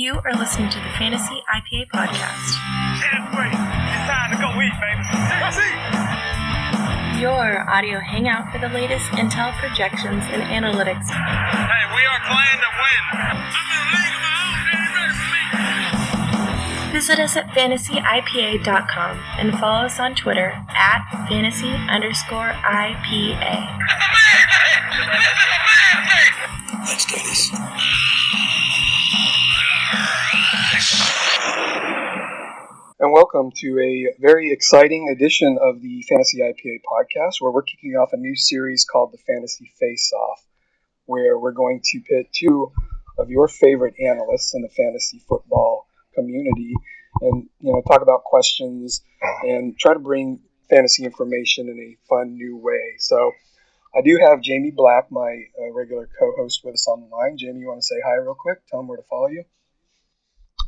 You are listening to the Fantasy IPA podcast. Can't wait. It's time to go eat, baby. Let's eat. Your audio hangout for the latest intel, projections, and analytics. Hey, we are playing to win. I'm in a league of my own. Ain't ready for me. Visit us at fantasyIPA.com and follow us on Twitter at fantasy_IPA. Let's do this. And welcome to a very exciting edition of the Fantasy IPA podcast, where we're kicking off a new series called the Fantasy Face-Off, where we're going to pit two of your favorite analysts in the fantasy football community and, talk about questions and try to bring fantasy information in a fun new way. So I do have Jamie Black, my regular co-host, with us on the line. Jamie, you want to say hi real quick? Tell them where to follow you.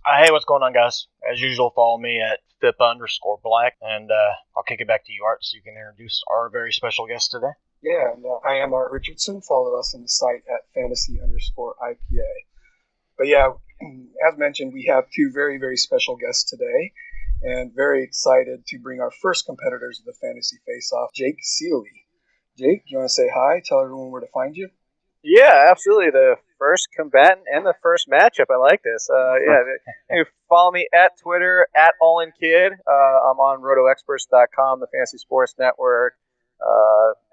Hey, what's going on, guys? As usual, follow me at FIPA_Black, and I'll kick it back to you, Art, so you can introduce our very special guest today. Yeah, and I am Art Richardson. Follow us on the site at fantasy_IPA. But yeah, as mentioned, we have two very, very special guests today, and very excited to bring our first competitors of the Fantasy Face-Off, Jake Seeley. Jake, do you want to say hi? Tell everyone where to find you? Yeah, absolutely. The first combatant and the first matchup. I like this. You follow me at Twitter, at AllinKid. I'm on rotoexperts.com, the Fantasy Sports Network.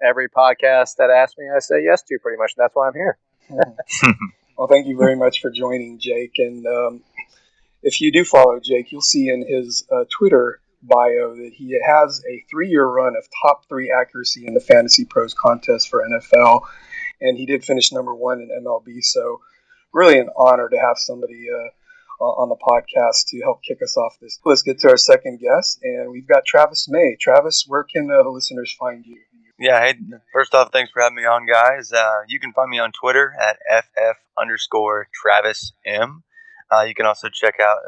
Every podcast that asks me, I say yes to pretty much. And that's why I'm here. Well, thank you very much for joining, Jake. And if you do follow Jake, you'll see in his Twitter bio that he has a 3-year run of top 3 accuracy in the Fantasy Pros contest for NFL. And he did finish number 1 in MLB, so really an honor to have somebody on the podcast to help kick us off this. Let's get to our second guest, and we've got Travis May. Travis, where can the listeners find you? Yeah, hey, first off, thanks for having me on, guys. You can find me on Twitter at FF_TravisM. You can also check out,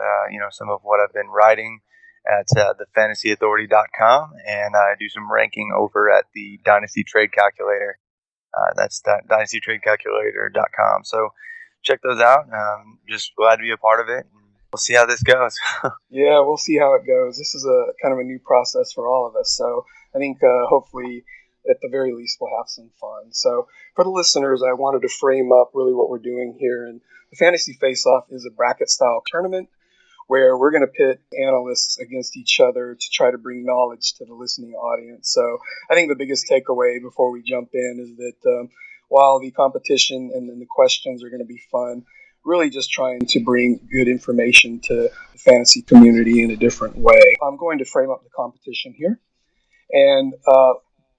some of what I've been writing at thefantasyauthority.com, and I do some ranking over at the Dynasty Trade Calculator. That's dynastytradecalculator.com. So check those out. Just glad to be a part of it. We'll see how this goes. Yeah, we'll see how it goes. This is a kind of a new process for all of us. So I think hopefully at the very least we'll have some fun. So for the listeners, I wanted to frame up really what we're doing here. And the Fantasy Face-Off is a bracket-style tournament where we're going to pit analysts against each other to try to bring knowledge to the listening audience. So I think the biggest takeaway before we jump in is that while the competition and then the questions are going to be fun, really just trying to bring good information to the fantasy community in a different way. I'm going to frame up the competition here. And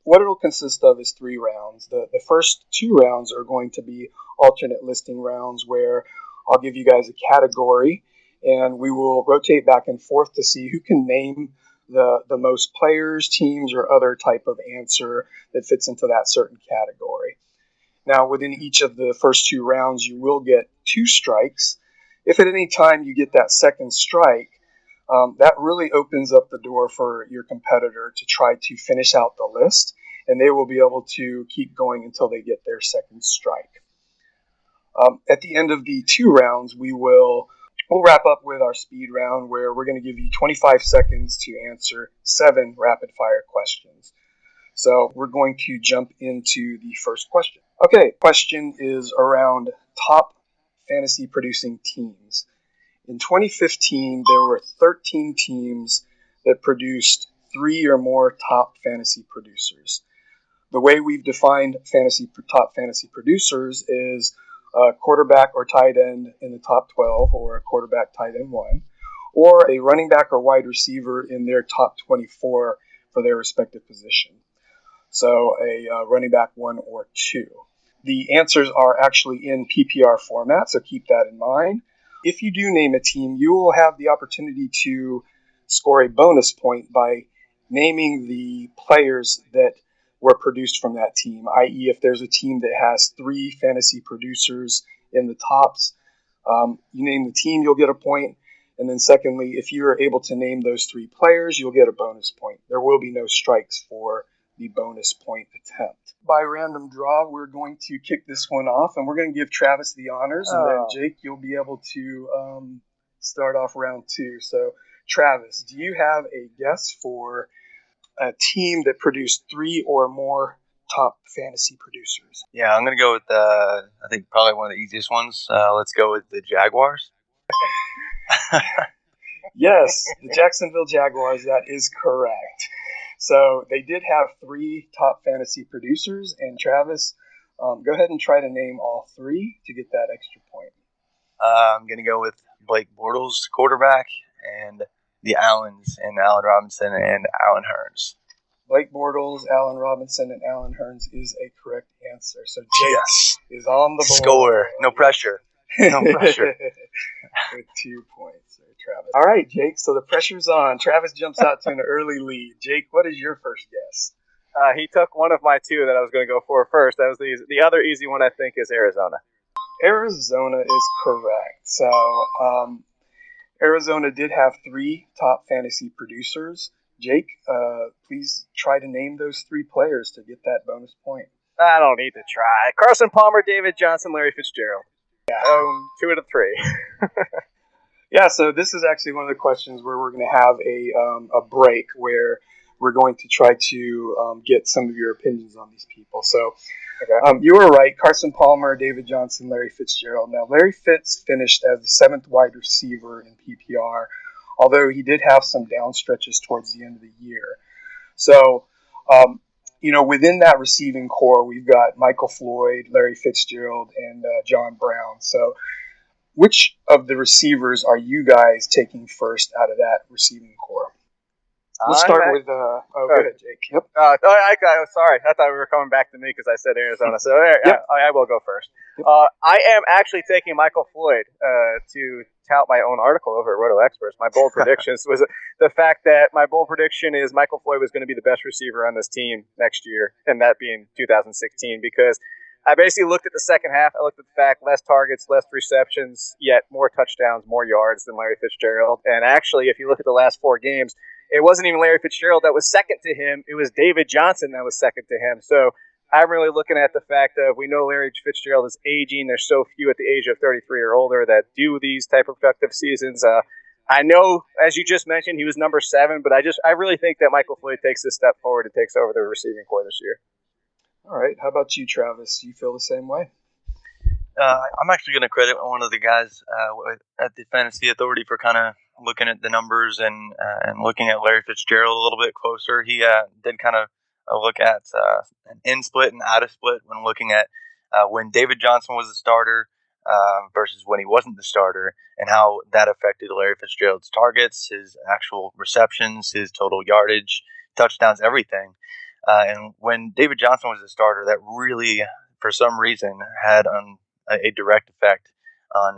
what it'll consist of is 3 rounds. The first 2 rounds are going to be alternate listing rounds where I'll give you guys a category, and we will rotate back and forth to see who can name the most players, teams, or other type of answer that fits into that certain category. Now, within each of the first 2 rounds, you will get 2 strikes. If at any time you get that second strike, that really opens up the door for your competitor to try to finish out the list, and they will be able to keep going until they get their second strike. At the end of the 2 rounds, we'll wrap up with our speed round where we're going to give you 25 seconds to answer 7 rapid-fire questions. So we're going to jump into the first question. Okay, question is around top fantasy-producing teams. In 2015, there were 13 teams that produced 3 or more top fantasy producers. The way we've defined top fantasy producers is a quarterback or tight end in the top 12, or a quarterback, tight end 1, or a running back or wide receiver in their top 24 for their respective position. So a running back 1 or 2. The answers are actually in PPR format, so keep that in mind. If you do name a team, you will have the opportunity to score a bonus point by naming the players that were produced from that team, i.e. if there's a team that has 3 fantasy producers in the tops, you name the team, you'll get a point. And then secondly, if you're able to name those 3 players, you'll get a bonus point. There will be no strikes for the bonus point attempt. by random draw, we're going to kick this one off, and we're going to give Travis the honors, and then Jake, you'll be able to start off round 2. So, Travis, do you have a guess for a team that produced 3 or more top fantasy producers? Yeah, I'm going to go with, I think, probably one of the easiest ones. Let's go with the Jaguars. Yes, the Jacksonville Jaguars, that is correct. So they did have 3 top fantasy producers, and Travis, go ahead and try to name all 3 to get that extra point. I'm going to go with Blake Bortles, quarterback, and the Allens, and Allen Robinson and Allen Hurns. Blake Bortles, Allen Robinson, and Allen Hurns is a correct answer. So Jake is on the board. Score. No pressure. No pressure. With 2 points there, Travis. All right, Jake, so the pressure's on. Travis jumps out to an early lead. Jake, what is your first guess? He took one of my 2 that I was going to go for first. That was the other easy one, I think, is Arizona. Arizona is correct. So Arizona did have 3 top fantasy producers. Jake, please try to name those 3 players to get that bonus point. I don't need to try. Carson Palmer, David Johnson, Larry Fitzgerald. 2 out of 3. Yeah, so this is actually one of the questions where we're going to have a break where we're going to try to get some of your opinions on these people. So you were right. Carson Palmer, David Johnson, Larry Fitzgerald. Now, Larry Fitz finished as the 7th wide receiver in PPR, although he did have some down stretches towards the end of the year. So, within that receiving core, we've got Michael Floyd, Larry Fitzgerald, and John Brown. So, which of the receivers are you guys taking first out of that receiving core? Let's start with. Go ahead, Jake. Yep. Sorry, I thought we were coming back to me because I said Arizona. So I will go first. Yep. I am actually taking Michael Floyd to tout my own article over at Roto Experts. My bold predictions was the fact that my bold prediction is Michael Floyd was going to be the best receiver on this team next year, and that being 2016, because I basically looked at the second half. I looked at the fact less targets, less receptions, yet more touchdowns, more yards than Larry Fitzgerald. And actually, if you look at the last 4 games, it wasn't even Larry Fitzgerald that was second to him. It was David Johnson that was second to him. So I'm really looking at the fact that we know Larry Fitzgerald is aging. There's so few at the age of 33 or older that do these type of productive seasons. I know, as you just mentioned, he was number 7, but I really think that Michael Floyd takes this step forward and takes over the receiving core this year. All right. How about you, Travis? Do you feel the same way? I'm actually going to credit one of the guys at the Fantasy Authority for kind of looking at the numbers and looking at Larry Fitzgerald a little bit closer. He did kind of look at an in split and out of split when looking at when David Johnson was the starter versus when he wasn't the starter, and how that affected Larry Fitzgerald's targets, his actual receptions, his total yardage, touchdowns, everything. And when David Johnson was the starter, that really, for some reason, had a direct effect on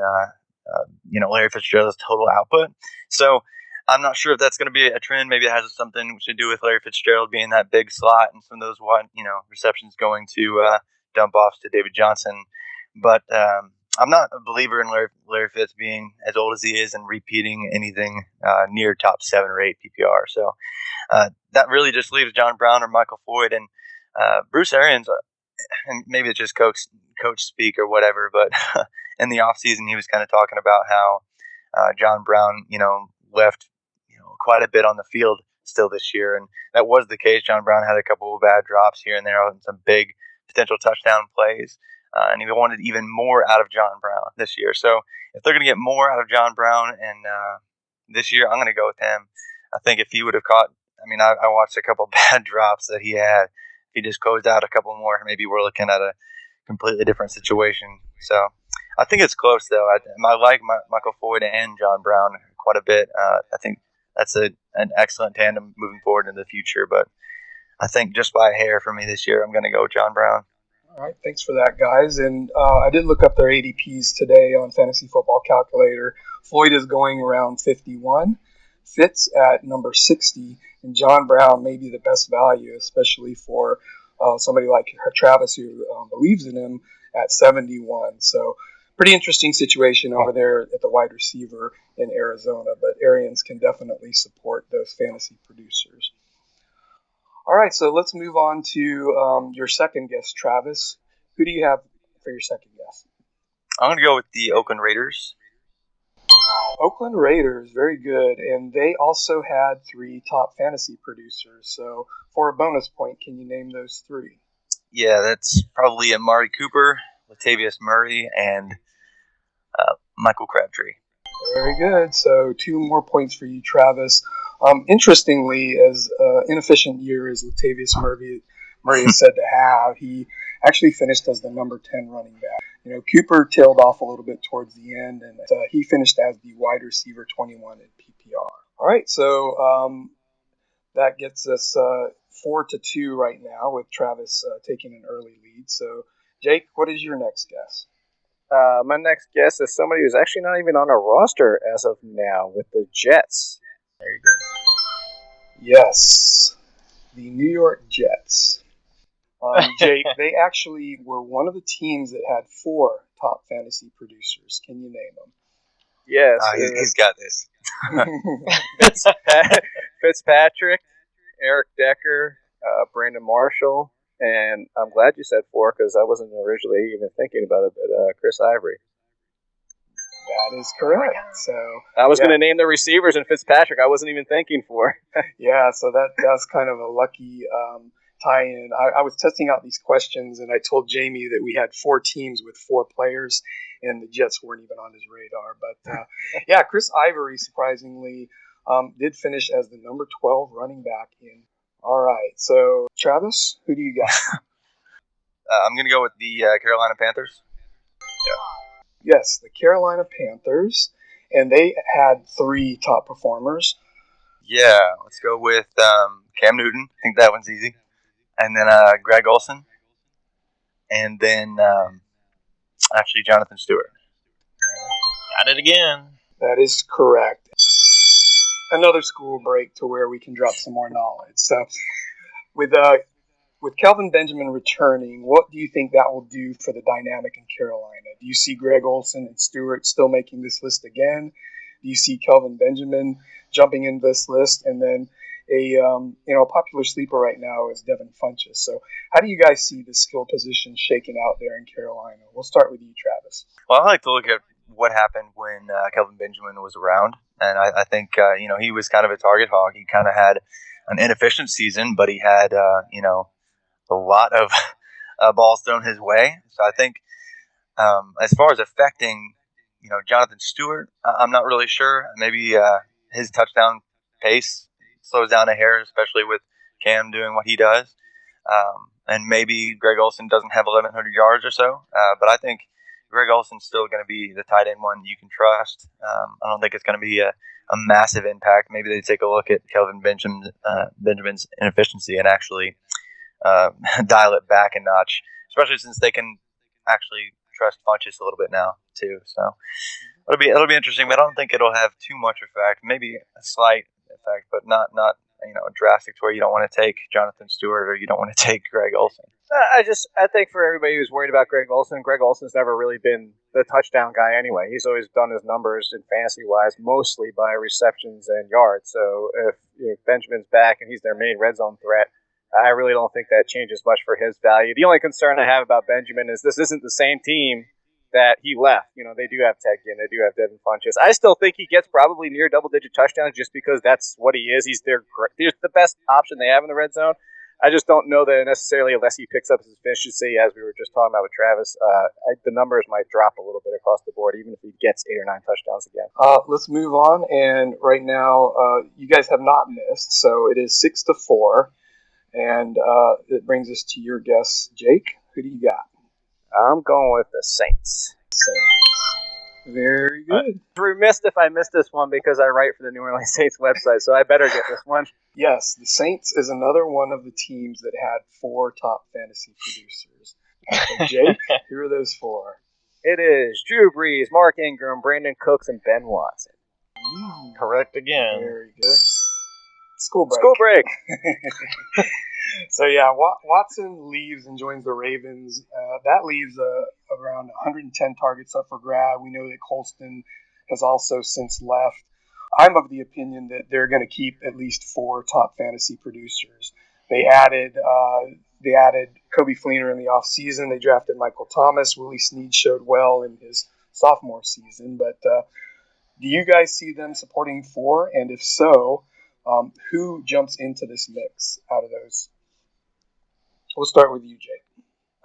Larry Fitzgerald's total output. So I'm not sure if that's going to be a trend. Maybe it has something to do with Larry Fitzgerald being that big slot and some of those receptions going to dump offs to David Johnson. But I'm not a believer in Larry Fitz being as old as he is and repeating anything near top 7 or 8 PPR. So that really just leaves John Brown or Michael Floyd and Bruce Arians. And maybe it's just coach speak or whatever, but in the offseason, he was kind of talking about how John Brown, left quite a bit on the field still this year, and that was the case. John Brown had a couple of bad drops here and there on some big potential touchdown plays, and he wanted even more out of John Brown this year. So if they're going to get more out of John Brown and this year, I'm going to go with him. I think if he would have caught, I watched a couple bad drops that he had. If he just closed out a couple more, maybe we're looking at a completely different situation. So I think it's close, though. I like Michael Floyd and John Brown quite a bit. I think that's an excellent tandem moving forward in the future. But I think just by a hair for me this year, I'm going to go with John Brown. All right, thanks for that, guys. And I did look up their ADPs today on Fantasy Football Calculator. Floyd is going around 51, Fitz at number 60, and John Brown may be the best value, especially for somebody like Travis who believes in him at 71. So pretty interesting situation over there at the wide receiver in Arizona, but Arians can definitely support those fantasy producers. All right, so let's move on to your second guess, Travis. Who do you have for your second guess? I'm going to go with the Oakland Raiders. Oakland Raiders, very good. And they also had 3 top fantasy producers. So for a bonus point, can you name those 3? Yeah, that's probably Amari Cooper, Latavius Murray, and Michael Crabtree. Very good. So 2 more points for you, Travis. Interestingly, as inefficient year as Latavius Murray is said to have, he actually finished as the number 10 running back. Cooper tailed off a little bit towards the end, and he finished as the wide receiver 21 at PPR. All right, so that gets us 4-2 right now, with Travis taking an early lead. So, Jake, what is your next guess? My next guess is somebody who's actually not even on a roster as of now with the Jets. There you go. Yes, the New York Jets. Jake, they actually were one of the teams that had 4 top fantasy producers. Can you name them? Yes. He's got this. Fitzpatrick, Eric Decker, Brandon Marshall, and I'm glad you said 4 because I wasn't originally even thinking about it, but Chris Ivory. That is correct. So I was going to name the receivers and Fitzpatrick. I wasn't even thinking 4. Yeah, so that's kind of a lucky tie-in. I was testing out these questions, and I told Jamie that we had 4 teams with 4 players, and the Jets weren't even on his radar. But yeah, Chris Ivory, surprisingly, did finish as the number 12 running back in. All right, so Travis, who do you got? I'm going to go with the Carolina Panthers. Yes, the Carolina Panthers, and they had 3 top performers. Yeah, let's go with Cam Newton. I think that one's easy. And then Greg Olsen. And then actually Jonathan Stewart. Got it again. That is correct. Another school break to where we can drop some more knowledge. So with Kelvin Benjamin returning, what do you think that will do for the dynamic in Carolina? Do you see Greg Olsen and Stewart still making this list again? Do you see Kelvin Benjamin jumping in this list? And then a popular sleeper right now is Devin Funchess. So how do you guys see the skill position shaking out there in Carolina? We'll start with you, Travis. Well, I like to look at what happened when Kelvin Benjamin was around. And I think, he was kind of a target hog. He kind of had an inefficient season, but he had, a lot of balls thrown his way. So I think as far as affecting, Jonathan Stewart, I'm not really sure. Maybe his touchdown pace slows down a hair, especially with Cam doing what he does. And maybe Greg Olsen doesn't have 1,100 yards or so. But I think Greg Olsen's still going to be the tight end one you can trust. I don't think it's going to be a massive impact. Maybe they take a look at Kelvin Benjamin's inefficiency and actually dial it back a notch, especially since they can actually trust Funchess a little bit now too. So it'll be interesting, but I don't think it'll have too much effect. Maybe a slight effect, but not drastic to where you don't want to take Jonathan Stewart or you don't want to take Greg Olsen. I think for everybody who's worried about Greg Olsen's never really been the touchdown guy anyway. He's always done his numbers in fantasy-wise mostly by receptions and yards. So if Benjamin's back and he's their main red zone threat, I really don't think that changes much for his value. The only concern I have about Benjamin is this isn't the same team that he left. They do have Ted Ginn, they do have Devin Funchess. I still think he gets probably near double-digit touchdowns just because that's what he is. He's the best option they have in the red zone. I just don't know that necessarily unless he picks up his efficiency, as we were just talking about with Travis, the numbers might drop a little bit across the board, even if he gets 8 or 9 touchdowns again. Let's move on. And right now, you guys have not missed, so it is 6-4. And it brings us to your guess, Jake. Who do you got? I'm going with the Saints. Very good. Remiss if I missed this one because I write for the New Orleans Saints website, so I better get this one. Yes, the Saints is another one of the teams that had 4 top fantasy producers. Jake, who are those 4? It is Drew Brees, Mark Ingram, Brandon Cooks, and Ben Watson. Correct again. Very good. School break. So, yeah, Watson leaves and joins the Ravens. That leaves around 110 targets up for grab. We know that Colston has also since left. I'm of the opinion that they're going to keep at least 4 top fantasy producers. They added Kobe Fleener in the offseason. They drafted Michael Thomas. Willie Snead showed well in his sophomore season. But do you guys see them supporting 4? And if so, who jumps into this mix out of those? We'll start with you, Jake.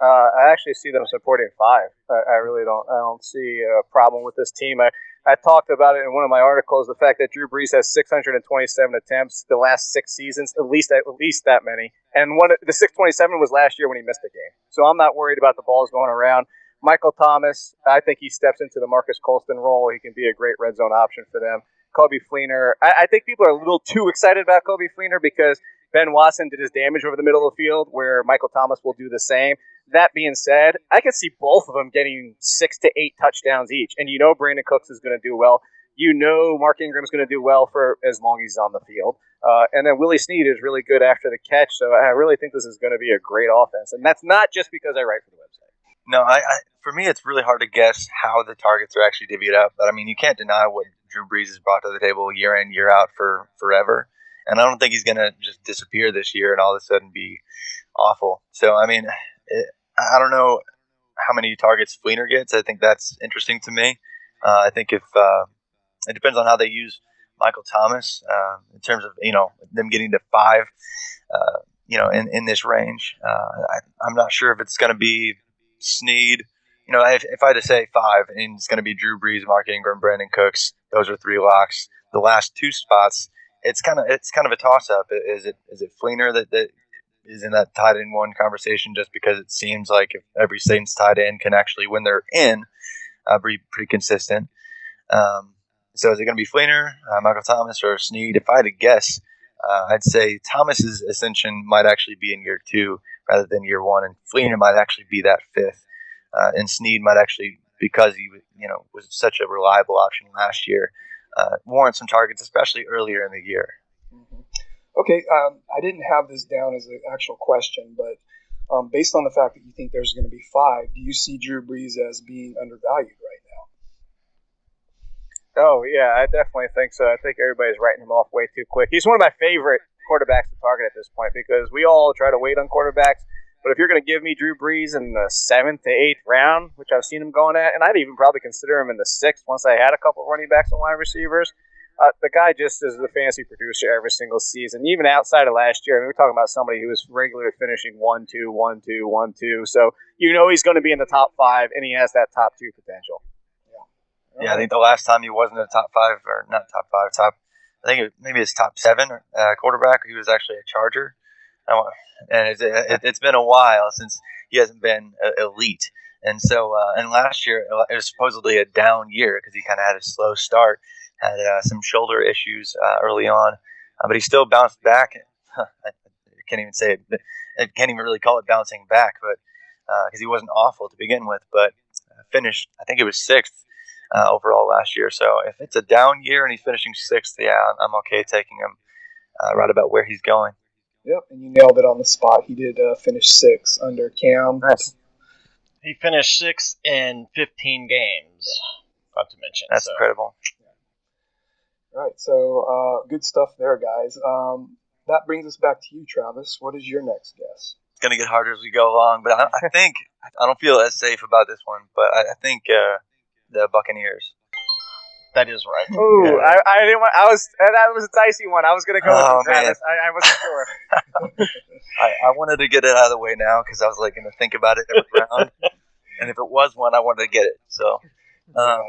I actually see them supporting 5. I really don't. I don't see a problem with this team. I talked about it in one of my articles. The fact that Drew Brees has 627 attempts the last 6 seasons, at least that many, and the 627 was last year when he missed a game. So I'm not worried about the balls going around. Michael Thomas, I think he steps into the Marcus Colston role. He can be a great red zone option for them. Kobe Fleener, I think people are a little too excited about Kobe Fleener because Ben Watson did his damage over the middle of the field, where Michael Thomas will do the same. That being said, I can see both of them getting 6 to 8 touchdowns each. And you know Brandon Cooks is going to do well. You know Mark Ingram's going to do well for as long as he's on the field. And then Willie Snead is really good after the catch. So I really think this is going to be a great offense. And that's not just because I write for the website. No, for me, it's really hard to guess how the targets are actually divvied up. But, I mean, you can't deny what Drew Brees has brought to the table year in, year out for forever. And I don't think he's going to just disappear this year and all of a sudden be awful. So, I mean, I don't know how many targets Fleener gets. I think that's interesting to me. I think if it depends on how they use Michael Thomas in terms of, them getting to 5, in this range. I'm not sure if it's going to be Snead. If I had to say 5, and it's going to be Drew Brees, Mark Ingram, Brandon Cooks, those are 3 locks. The last 2 spots, it's kind of a toss up. Is it Fleener that is in that tight end 1 conversation, just because it seems like if every Saints tight end can actually, when they're in, be pretty consistent. So is it going to be Fleener, Michael Thomas, or Snead? If I had to guess, I'd say Thomas's ascension might actually be in year 2 rather than year 1, and Fleener might actually be that 5th. And Snead might actually, because he was such a reliable option last year, warrant some targets, especially earlier in the year. Mm-hmm. Okay, I didn't have this down as an actual question, but based on the fact that you think there's going to be 5, do you see Drew Brees as being undervalued right now? Oh, yeah, I definitely think so. I think everybody's writing him off way too quick. He's one of my favorite quarterbacks to target at this point because we all try to wait on quarterbacks. But if you're going to give me Drew Brees in the 7th to 8th round, which I've seen him going at, and I'd even probably consider him in the 6th once I had a couple of running backs and wide receivers, the guy just is the fantasy producer every single season, even outside of last year. I mean, we're talking about somebody who was regularly finishing 1-2, 1-2, 1-2. So he's going to be in the top 5, and he has that top 2 potential. Yeah, I think the last time he wasn't a top 5, or not top 5, I think maybe his top 7 quarterback, he was actually a Charger. And it's been a while since he hasn't been elite. And so, and last year, it was supposedly a down year because he kind of had a slow start, had some shoulder issues early on. But he still bounced back. I can't even say it. I can't even really call it bouncing back, but because he wasn't awful to begin with, but finished, I think it was 6th overall last year. So if it's a down year and he's finishing 6th, yeah, I'm okay taking him right about where he's going. Yep, and you nailed it on the spot. He did finish 6th under Cam. Nice. He finished 6th in 15 games, not to mention. That's incredible. All right, so good stuff there, guys. That brings us back to you, Travis. What is your next guess? It's going to get harder as we go along, but I think I don't feel as safe about this one, but I think the Buccaneers. That is right. Ooh, Yeah. I didn't want. That was a dicey one. I was going to go with Travis. I wasn't sure. I wanted to get it out of the way now because I was going to think about it every round, and if it was one, I wanted to get it. So, the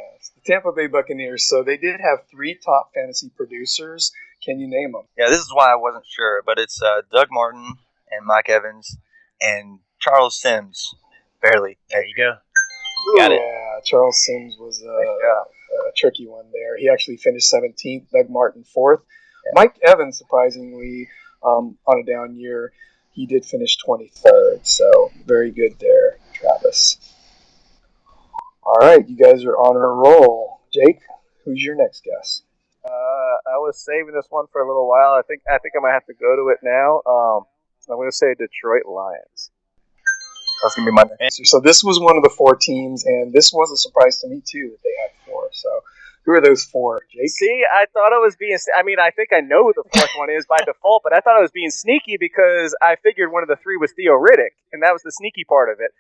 Tampa Bay Buccaneers. So they did have 3 top fantasy producers. Can you name them? yeah, this is why I wasn't sure, but it's Doug Martin and Mike Evans and Charles Sims. Barely. There you go. Got it. Yeah, Charles Sims was a tricky one there. He actually finished 17th. Doug Martin 4th. Yeah. Mike Evans, surprisingly, on a down year, he did finish 23rd. So very good there, Travis. All right, you guys are on a roll. Jake, who's your next guess? I was saving this one for a little while. I think I might have to go to it now. I'm going to say Detroit Lions. That's going to be my next answer. So this was one of the 4 teams, and this was a surprise to me, too, that they had 4. So Who are those four, Jake? See, I thought I was being. I mean, I think I know who the fourth one is by default, but I thought I was being sneaky because I figured one of the three was Theo Riddick, and that was the sneaky part of it.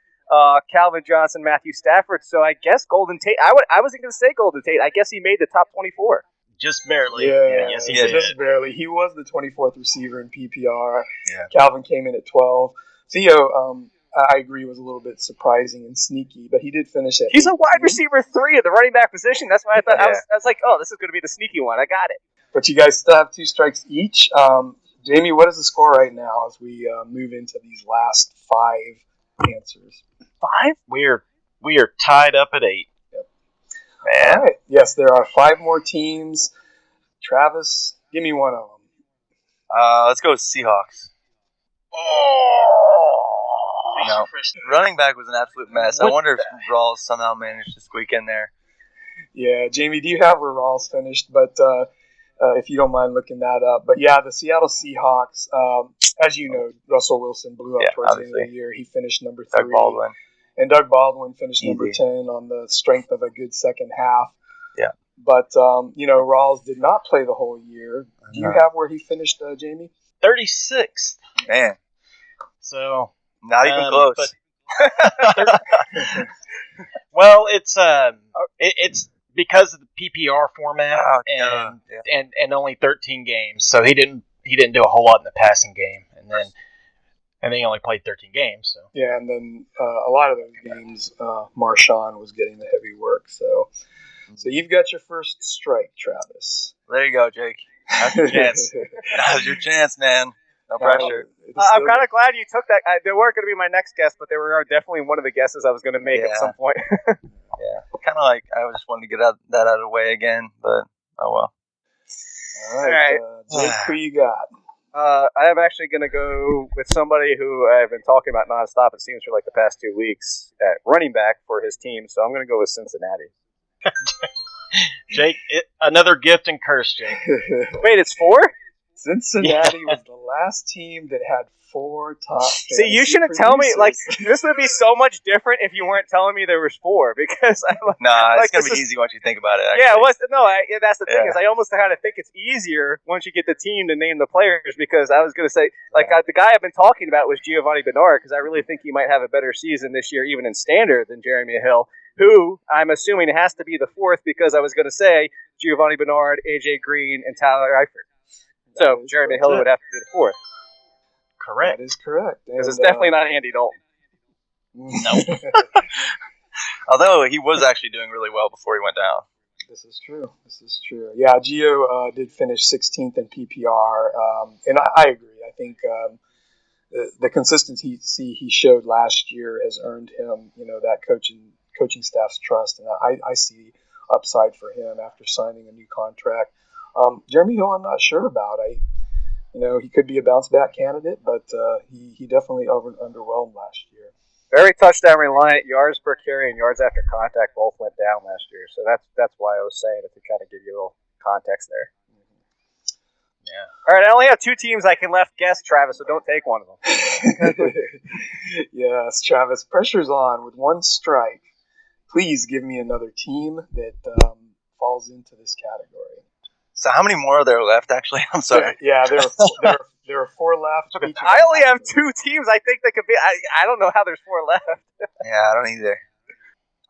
Calvin Johnson, Matthew Stafford. So I guess Golden Tate. I wasn't going to say Golden Tate. I guess he made the top 24. Just barely. Yeah, yes, he did. Just barely. He was the 24th receiver in PPR. Yeah. Calvin came in at 12. Theo, I agree, was a little bit surprising and sneaky, but he did finish at. He's 18. a wide receiver 3 at the running back position. That's why I thought. Yeah. I was like, oh, this is going to be the sneaky one. I got it. But you guys still have 2 strikes each. Jamie, what is the score right now as we move into these last 5 answers? 5? We are tied up at 8. Man. All right. Yes, there are 5 more teams. Travis, give me one of them. Let's go with Seahawks. Oh! No. Running back was an absolute mess. I wonder if Rawls somehow managed to squeak in there. Yeah, Jamie, do you have where Rawls finished? But if you don't mind looking that up. But yeah, the Seattle Seahawks, as you know, Russell Wilson blew up towards the end of the year. He finished number 3. Doug Baldwin. And Doug Baldwin finished number Easy. 10 on the strength of a good second half. Yeah. But, Rawls did not play the whole year. Do you have where he finished, Jamie? 36th. Man. So Not even close. Well, it's because of the PPR format and only 13 games, so he didn't do a whole lot in the passing game, and he only played 13 games. So Yeah, and then a lot of those games, Marshawn was getting the heavy work. So you've got your first strike, Travis. There you go, Jake. That's your chance. Now's your chance, man. No pressure. I'm kind of glad you took that. They weren't going to be my next guess, but they were definitely one of the guesses I was going to make at some point. Yeah. Kind of like I just wanted to get that out of the way again, but oh well. All right. Jake, who you got? I am actually going to go with somebody who I've been talking about nonstop, it seems, for like the past 2 weeks at running back for his team. So I'm going to go with Cincinnati. Jake, another gift and curse, Jake. Wait, it's 4? Cincinnati was the last team that had 4 top. See, you shouldn't tell me, like, this would be so much different if you weren't telling me there was 4, because I'm like, Nah, like, it's gonna be easy once you think about it. Actually. Yeah, that's the thing is I almost kind of think it's easier once you get the team to name the players, because I was going to say, like, the guy I've been talking about was Giovanni Bernard, because I really think he might have a better season this year, even in standard, than Jeremy Hill, who I'm assuming has to be the 4th, because I was going to say Giovanni Bernard, AJ Green, and Tyler Eifert. So Jeremy Hill would have to be the 4th. Correct. That is correct. Because it's definitely not Andy Dalton. No. Although he was actually doing really well before he went down. This is true. Yeah, Gio did finish 16th in PPR, and I agree. I think the consistency he showed last year has earned him, that coaching staff's trust, and I see upside for him after signing a new contract. Jeremy Hill, I'm not sure about. He could be a bounce back candidate, but he definitely underwhelmed last year. Very touchdown reliant, yards per carry and yards after contact both went down last year. So that's why I was saying it, to kind of give you a little context there. Yeah. All right, I only have 2 teams I can left guess, Travis, so don't take one of them. Yes, Travis, pressure's on with 1 strike. Please give me another team that falls into this category. So how many more are there left? Actually, I'm sorry. Yeah, there are 4 left. I only have 2 teams I think that could be. I don't know how there's 4 left. Yeah, I don't either.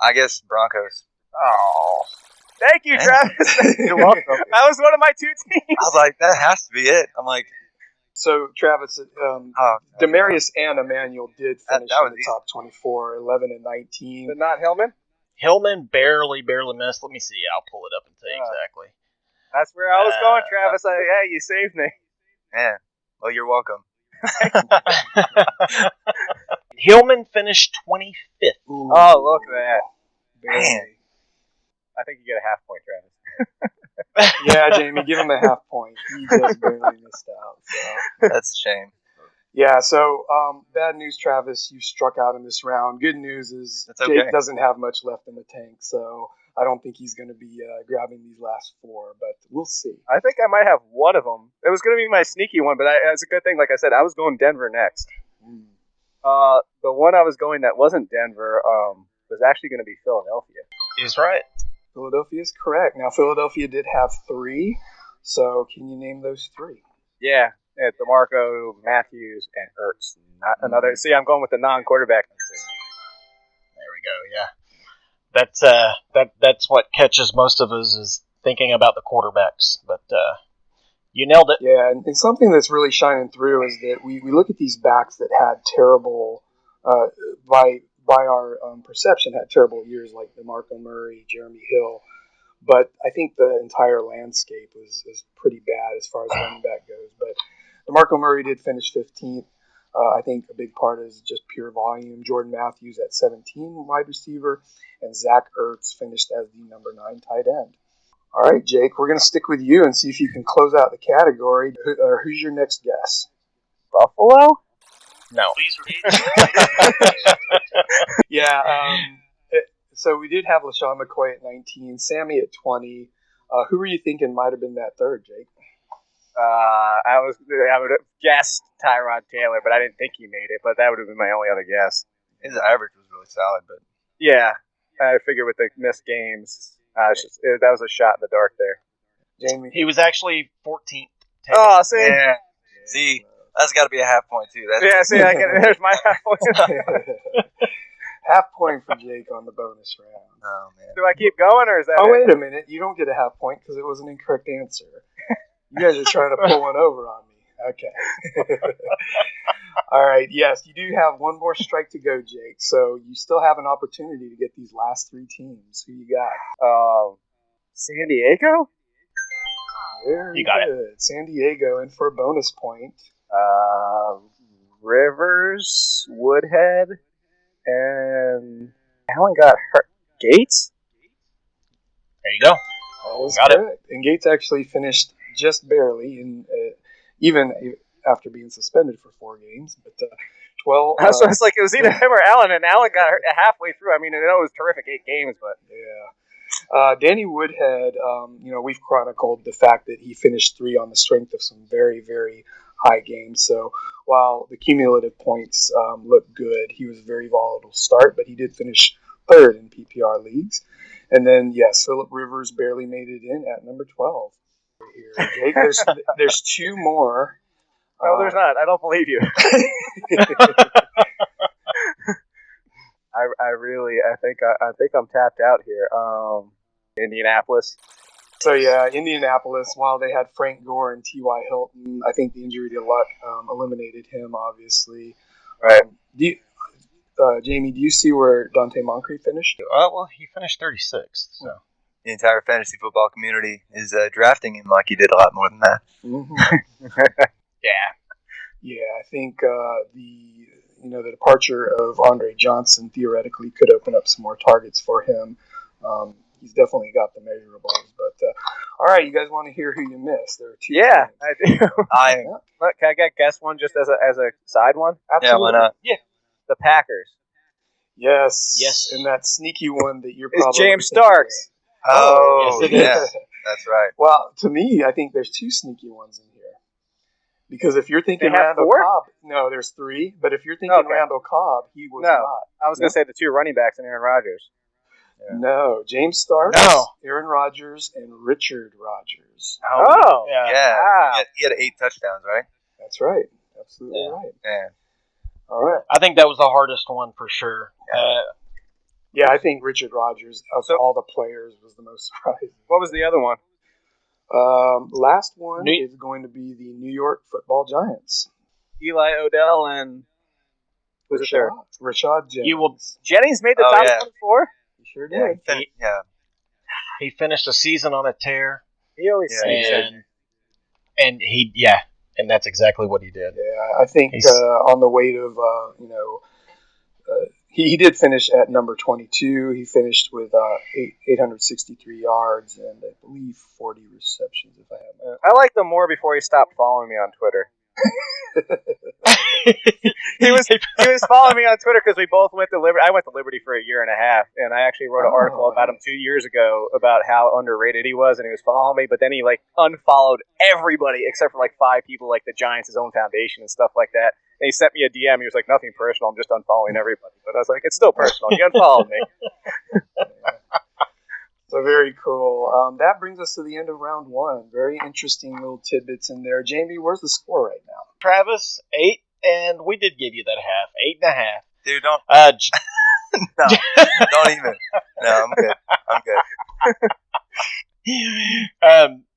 I guess Broncos. Oh, thank you, Travis. You're welcome. That was one of my 2 teams. I was like, that has to be it. I'm like, So, Travis, Demarius and Emmanuel did finish in the top 24, 11 and 19. But not Hillman? Hillman barely missed. Let me see. I'll pull it up and tell you exactly. That's where I was going, Travis. Hey, you saved me. man. Well, you're welcome. Hillman finished 25th. Ooh, Oh, look at that. Man. I think you get a half point, Travis. Yeah, Jamie, give him a half point. He just barely missed out. So. That's a shame. Yeah, so bad news, Travis. You struck out in this round. Good news is That's okay. Jake doesn't have much left in the tank, so I don't think he's going to be grabbing these last 4, but we'll see. I think I might have one of them. It was going to be my sneaky one, but it's a good thing. Like I said, I was going Denver next. The one I was going that wasn't Denver was actually going to be Philadelphia. He's right. Philadelphia is correct. Now, Philadelphia did have 3, so can you name those 3? Yeah, DeMarco, Matthews, and Ertz. Not another. See, I'm going with the non-quarterback. There we go. Yeah, that's what catches most of us is thinking about the quarterbacks. But you nailed it. Yeah, and something that's really shining through is that we look at these backs that had terrible, by our perception, had terrible years like DeMarco Murray, Jeremy Hill. But I think the entire landscape is pretty bad as far as running back goes. But DeMarco Murray did finish 15th. I think a big part is just pure volume. Jordan Matthews at 17 wide receiver, and Zach Ertz finished as the number 9 tight end. All right, Jake, we're going to stick with you and see if you can close out the category. Who's your next guess? Buffalo? No. Please repeat. Yeah, so we did have LaShawn McCoy at 19, Sammy at 20. Who were you thinking might have been that third, Jake? I would have guessed Tyrod Taylor, but I didn't think he made it. But that would have been my only other guess. His average was really solid, but Yeah, I figured with the missed games, that was a shot in the dark there. Jamie? He was actually 14th. Oh, see, yeah. See, that's got to be a half point too. there's my half point. Half point for Jake on the bonus round. Oh man. Do I keep going, or is that? Oh, wait a minute. You don't get a half point because it was an incorrect answer. You guys are trying to pull one over on me. Okay. All right. Yes, you do have one more strike to go, Jake. So you still have an opportunity to get these last 3 teams. Who you got? San Diego? Very You got good. San Diego in for a bonus point. Rivers, Woodhead, and Allen got hurt. Gates? There you go. That was Got it. correct. And Gates actually finished just barely, even after being suspended for 4 games. But 12. So it's like it was either him or Allen, and Allen got hurt halfway through. I mean, I know it was terrific 8 games, but yeah. Danny Woodhead, we've chronicled the fact that he finished 3 on the strength of some very, very high games. So while the cumulative points look good, he was a very volatile start, but he did finish 3rd in PPR leagues. And then, yes, Phillip Rivers barely made it in at number 12. Here, Jake, there's 2 more. no, there's not. I don't believe you. I think I'm tapped out here. Indianapolis. So yeah, Indianapolis. While they had Frank Gore and T.Y. Hilton, I think the injury to Luck eliminated him. Obviously, Right. Jamie, do you see where Dante Moncrief finished? Well, he finished 36th. So The entire fantasy football community is drafting him like he did a lot more than that. Mm-hmm. yeah, Yeah, I think the departure of Andre Johnson theoretically could open up some more targets for him. He's definitely got the measurables. But all right, you guys want to hear who you missed? There are 2. Yeah, teams. I do. Look, can I get guess one just as a side one? Absolutely. Yeah, why not? The Packers. Yes. And that sneaky one that you're It's probably James thinking Starks. Oh, yes, it yeah, is. that's right. Well, to me, I think there's 2 sneaky ones in here. Because if you're thinking They have Randall 4? Cobb, no, there's 3. But if you're thinking Okay. Randall Cobb, he was No. not. I was going to say the 2 running backs and Aaron Rodgers. Yeah. No, James Starks, No. Aaron Rodgers, and Richard Rodgers. Oh. yeah. Yeah, Wow. he had 8 touchdowns, right? That's right. Absolutely Yeah. right. Yeah. All right. I think that was the hardest one for sure. Yeah, I think Richard Rodgers, of So- all the players, was the most surprising. What was the other one? Last one New- is going to be the New York Football Giants. Eli Odell and who's the third? Rashad Jennings. You will- Jennings made the Oh, top yeah. 24. He sure Yeah, did. He finished the season on a tear, He always Yeah, said and and that's exactly what he did. Yeah, I think He's- on the weight of, he did finish at number 22. He finished with 863 yards and I believe 40 receptions, if I have my. I liked him more before he stopped following me on Twitter. He was following me on Twitter because we both went to Liberty. I went to Liberty for a year and a half, and I actually wrote an article about him 2 years ago about how underrated he was, and he was following me. But then he unfollowed everybody except for 5 people, like the Giants' own foundation and stuff like that. And he sent me a DM. He was like, "Nothing personal. I'm just unfollowing everybody." But I was like, "It's still personal. He unfollowed me." So So very cool. That brings us to the end of round one. Very interesting little tidbits in there. Jamie, where's the score right now? Travis, 8, and we did give you that half. 8.5. Dude, don't. J- No, don't even. No, I'm good.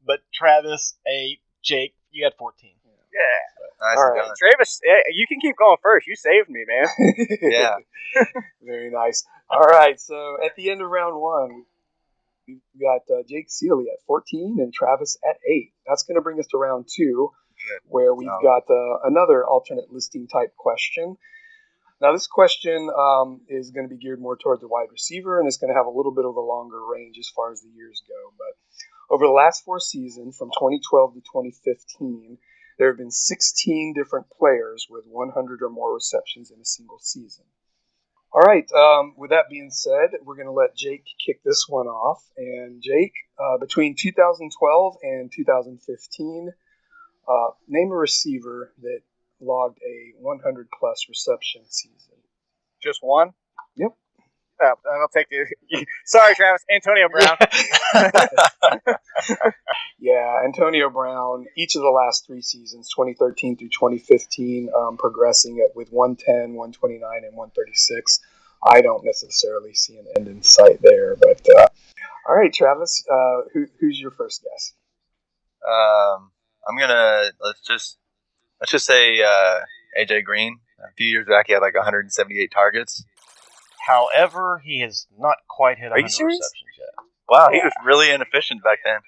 but Travis, 8, Jake, you had 14. Yeah. Nice All and right. done. Travis, you can keep going first. You saved me, man. Yeah. Very nice. All right, so at the end of round one, we got Jake Seeley at 14 and Travis at 8. That's going to bring us to round two, where we've got another alternate listing type question. Now, this question is going to be geared more towards the wide receiver, and it's going to have a little bit of a longer range as far as the years go. But over the last 4 seasons, from 2012 to 2015, there have been 16 different players with 100 or more receptions in a single season. All right, with that being said, we're going to let Jake kick this one off. And Jake, between 2012 and 2015, name a receiver that logged a 100-plus reception season. Just one? Yep. I'll take the. Sorry, Travis. Antonio Brown. Yeah, Antonio Brown, each of the last 3 seasons, 2013 through 2015, progressing it with 110, 129, and 136. I don't necessarily see an end in sight there. But all right, Travis, who's your first guess? I'm gonna let's just say AJ Green. A few years back, he had like 178 targets. However, he has not quite hit 100 serious? receptions yet. Wow, he was really inefficient back then.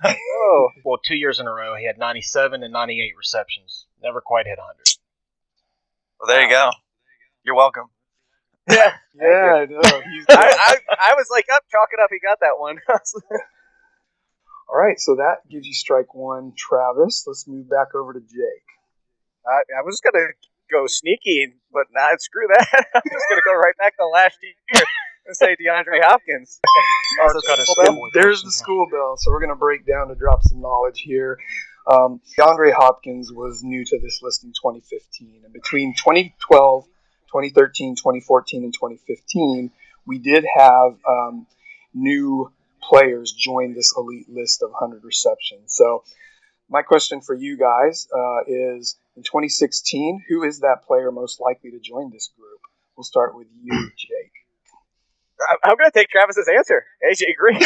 Oh. Well, 2 years in a row, he had 97 and 98 receptions. Never quite hit 100. Well, there you go. You're welcome. Yeah. Yeah, I know. I was like, chalk it up. He got that one. All right, so that gives you strike one, Travis. Let's move back over to Jake. I was going to go sneaky, but screw that. I'm just going to go right back to last year and say DeAndre Hopkins. There's the school bell, so we're going to break down to drop some knowledge here. DeAndre Hopkins was new to this list in 2015. And between 2012, 2013, 2014, and 2015, we did have new players join this elite list of 100 receptions. So my question for you guys is, in 2016, who is that player most likely to join this group? We'll start with you, Jake. I'm going to take Travis's answer. AJ Green.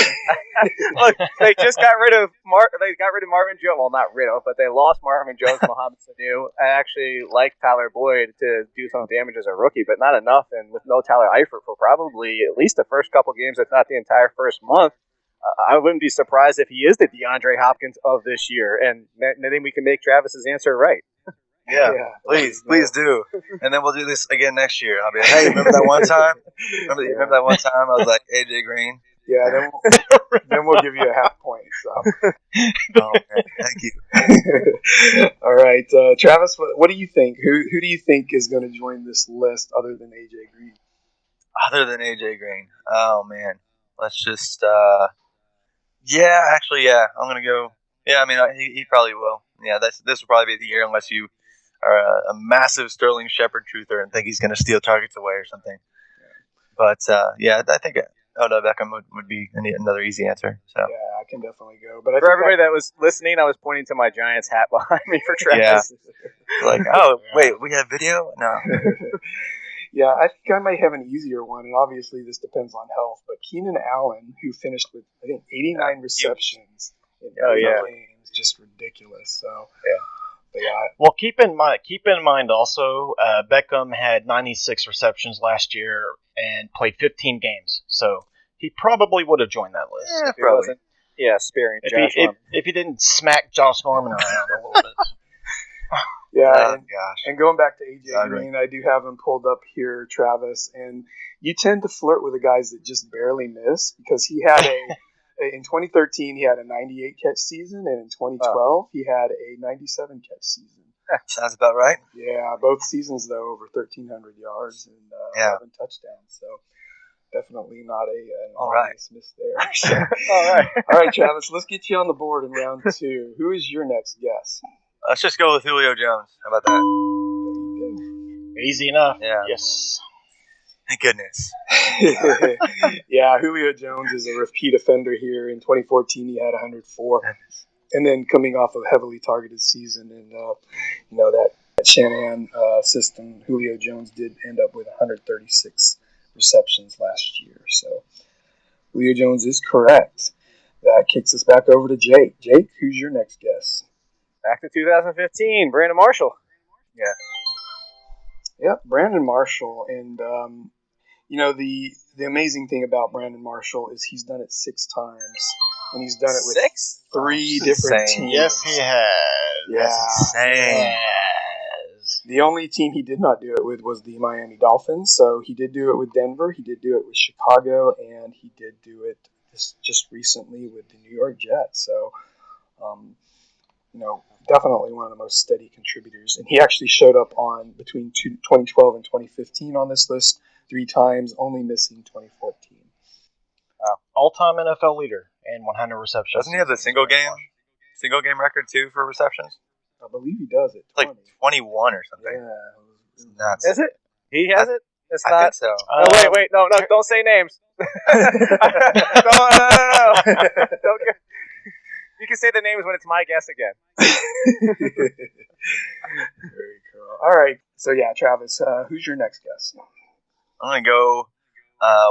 Look, they just got rid of Marvin Jones. Well, not rid of, but they lost Marvin Jones, Mohamed Sanu. I actually like Tyler Boyd to do some damage as a rookie, but not enough. And with no Tyler Eifert for probably at least the first couple games, if not the entire first month, I wouldn't be surprised if he is the DeAndre Hopkins of this year. And then we can make Travis's answer right. Yeah, please do. And then we'll do this again next year. I'll be like, hey, remember that one time? Remember that one time I was like AJ Green? Yeah, then we'll give you a half point. So. Oh, man, thank you. All right, Travis, what do you think? Who do you think is going to join this list other than AJ Green? Other than AJ Green, oh man, let's just. I'm gonna go. Yeah, I mean, he probably will. Yeah, this will probably be the year unless you are a massive Sterling Shepard truther and think he's going to steal targets away or something. But I think Odell Beckham would be another easy answer. So yeah, I can definitely go. But for everybody that was listening, I was pointing to my Giants hat behind me for Travis. Yeah. Like, oh wait, we have video? No. Yeah, I think I might have an easier one, and obviously this depends on health. But Keenan Allen, who finished with I think 89 receptions in games, just ridiculous. So Well, keep in mind also, Beckham had 96 receptions last year and played 15 games, so he probably would have joined that list. Yeah, probably. Sparing Josh Norman. If he didn't smack Josh Norman around a little bit. Yeah, and going back to AJ Green, I do have him pulled up here, Travis, and you tend to flirt with the guys that just barely miss, because he had in 2013 he had a 98 catch season, and in 2012 he had a 97 catch season. Sounds about right. Yeah, both seasons though over 1,300 yards and 11 touchdowns. So definitely not an obvious miss there. So, all right, Travis, let's get you on the board in round 2. Who is your next guess? Let's just go with Julio Jones. How about that? Easy enough. Yeah. Yes. Thank goodness. Yeah, Julio Jones is a repeat offender here. In 2014, he had 104. And then coming off of a heavily targeted season and, that Shanahan system, Julio Jones did end up with 136 receptions last year. So Julio Jones is correct. That kicks us back over to Jake. Jake, who's your next guest? Back to 2015, Brandon Marshall. Yeah. Yep, Brandon Marshall. And, the amazing thing about Brandon Marshall is he's done it 6 times. And he's done it with 3 different teams. Yes, he has. Yeah. That's insane. Yes. The only team he did not do it with was the Miami Dolphins. So he did do it with Denver. He did do it with Chicago. And he did do it just recently with the New York Jets. So, definitely one of the most steady contributors. And he actually showed up on between 2012 and 2015 on this list 3 times, only missing 2014. All-time NFL leader and 100 receptions. Doesn't he have the single game record too for receptions? I believe he does it. It's like 21 or something. Yeah. It's nuts. Is it? He has it? It's I not. think so. Oh, wait. No, don't say names. No. Don't get... You can say the names when it's my guess again. Very cool. All right. So, Travis, who's your next guest? I'm going to go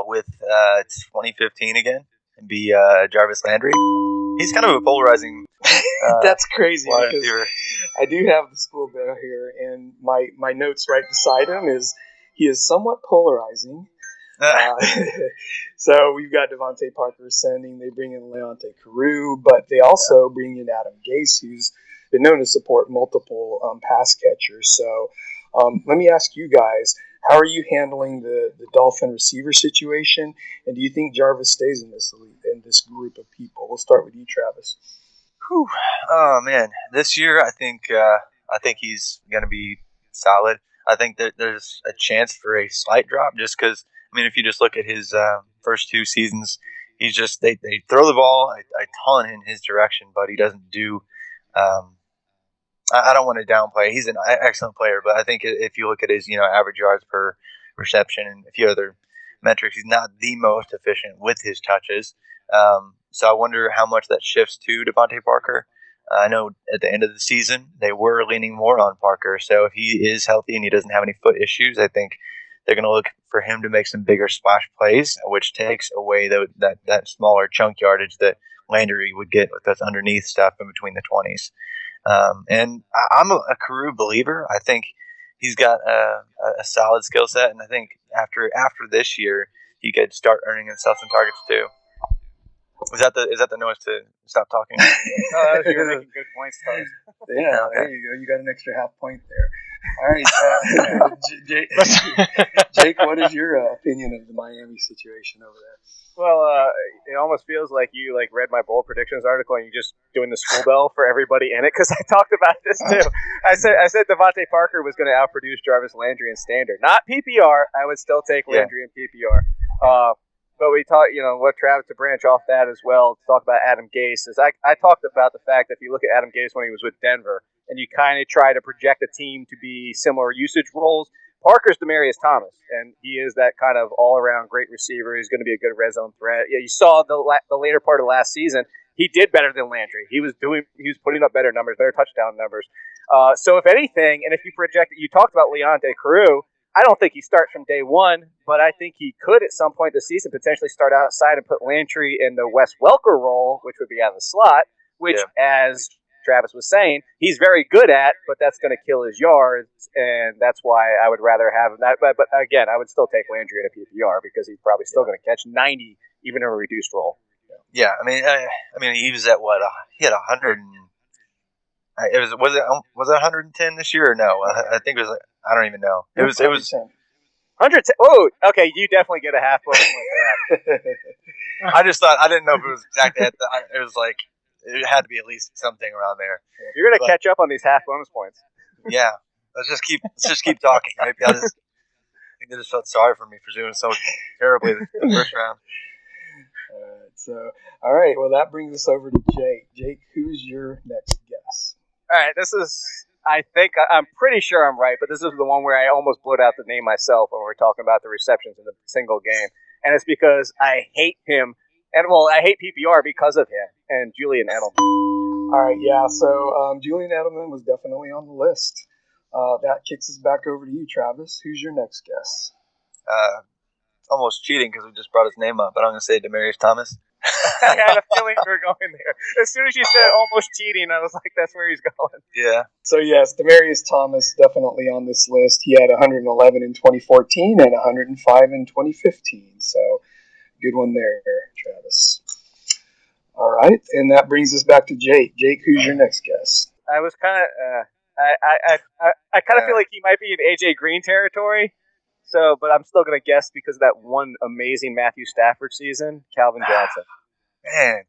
with 2015 again and be Jarvis Landry. He's kind of a polarizing. That's crazy wide because receiver. I do have the school bell here, and my notes right beside him is he is somewhat polarizing. So we've got Devontae Parker ascending. They bring in Leonte Carew, but they also bring in Adam Gase, who's been known to support multiple pass catchers. So let me ask you guys, how are you handling the Dolphin receiver situation? And do you think Jarvis stays in this group of people? We'll start with you, Travis. Whew. Oh man, this year I think he's going to be solid. I think that there's a chance for a slight drop just because. I mean, if you just look at his first 2 seasons, he's just they throw the ball a ton in his direction, but he doesn't do. I don't want to downplay. He's an excellent player, but I think if you look at his average yards per reception and a few other metrics, he's not the most efficient with his touches. So I wonder how much that shifts to Devontae Parker. I know at the end of the season they were leaning more on Parker, so if he is healthy and he doesn't have any foot issues, I think they're going to look for him to make some bigger splash plays, which takes away that smaller chunk yardage that Landry would get with that underneath stuff in between the 20s. And I'm a Carew believer. I think he's got a solid skill set, and I think after this year, he could start earning himself some targets too. Is that the noise to stop talking? No, you were making good points, Thomas. Yeah, Okay. there you go. You got an extra half point there. All right, Jake, what is your opinion of the Miami situation over there? Well, it almost feels like you read my bold predictions article and you're just doing the school bell for everybody in it because I talked about this too. I said Devontae Parker was going to outproduce Jarvis Landry in standard, not PPR. I would still take Landry in PPR. But we talked, what Travis, to branch off that as well, to talk about Adam Gase, is I talked about the fact that if you look at Adam Gase when he was with Denver, and you kind of try to project a team to be similar usage roles, Parker's Demaryius Thomas, and he is that kind of all-around great receiver. He's going to be a good red zone threat. Yeah, you saw the later part of last season, he did better than Landry. He was putting up better numbers, better touchdown numbers. So if anything, and if you project, you talked about Leonte Carew, I don't think he starts from day one, but I think he could at some point this season potentially start outside and put Landry in the Wes Welker role, which would be out of the slot, which, as Travis was saying, he's very good at, but that's going to kill his yards, and that's why I would rather have him that. But again, I would still take Landry in a PPR because he's probably still going to catch 90, even in a reduced role. Yeah, I mean, he was at what? He had 100. Was it 110 this year or no? I think it was. I don't even know. It was 110. Oh, okay. You definitely get a half bonus point for that. I just thought I didn't know if it was exactly at the. It was like it had to be at least something around there. You're gonna catch up on these half bonus points. Yeah, let's just keep talking. Maybe I think they just felt sorry for me for doing so terribly the first round. All right. Well, that brings us over to Jake. Jake, who's your next guest? All right, this is I'm pretty sure I'm right, but this is the one where I almost blurted out the name myself when we were talking about the receptions in the single game, and it's because I hate him, and I hate PPR because of him and Julian Edelman. All right, yeah. So Julian Edelman was definitely on the list. That kicks us back over to you, Travis. Who's your next guess? It's almost cheating because we just brought his name up, but I'm going to say Demaryius Thomas. I had a feeling you were going there. As soon as you said almost cheating, I was like, that's where he's going. Yeah. So, yes, Demaryius Thomas definitely on this list. He had 111 in 2014 and 105 in 2015. So, good one there, Travis. All right, and that brings us back to Jake. Jake, who's your next guess? I was kind of, I kind of feel like he might be in AJ Green territory. So, but I'm still going to guess because of that one amazing Matthew Stafford season, Calvin Johnson. Man.